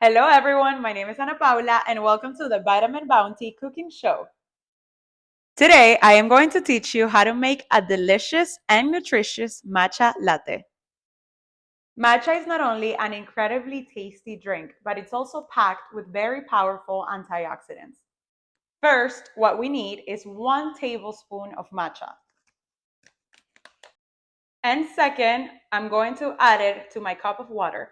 Hello everyone, my name is Ana Paula and welcome to the Vitamin Bounty Cooking Show. Today I am going to teach you how to make a delicious and nutritious matcha latte. Matcha is not only an incredibly tasty drink, but it's also packed with very powerful antioxidants. First, what we need is 1 tablespoon of matcha. And second, I'm going to add it to my cup of water.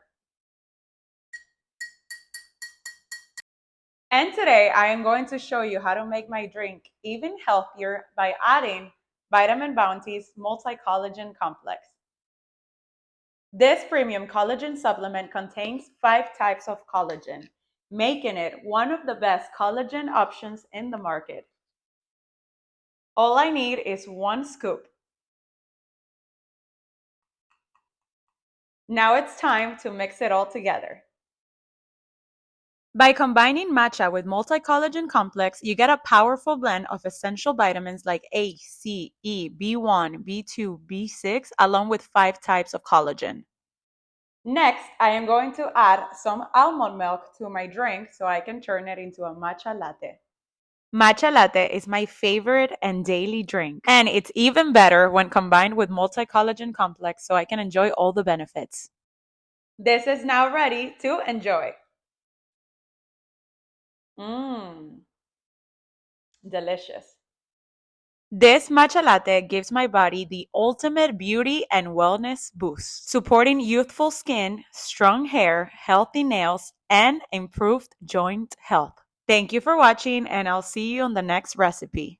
And today I am going to show you how to make my drink even healthier by adding Vitamin Bounty's multi-collagen complex. This premium collagen supplement contains 5 types of collagen, making it one of the best collagen options in the market. All I need is 1 scoop. Now it's time to mix it all together. By combining matcha with multi-collagen complex, you get a powerful blend of essential vitamins like A, C, E, B1, B2, B6, along with 5 types of collagen. Next, I am going to add some almond milk to my drink so I can turn it into a matcha latte. Matcha latte is my favorite and daily drink, and it's even better when combined with multi-collagen complex so I can enjoy all the benefits. This is now ready to enjoy. Mmm, delicious. This matcha latte gives my body the ultimate beauty and wellness boost, supporting youthful skin, strong hair, healthy nails, and improved joint health. Thank you for watching, and I'll see you on the next recipe.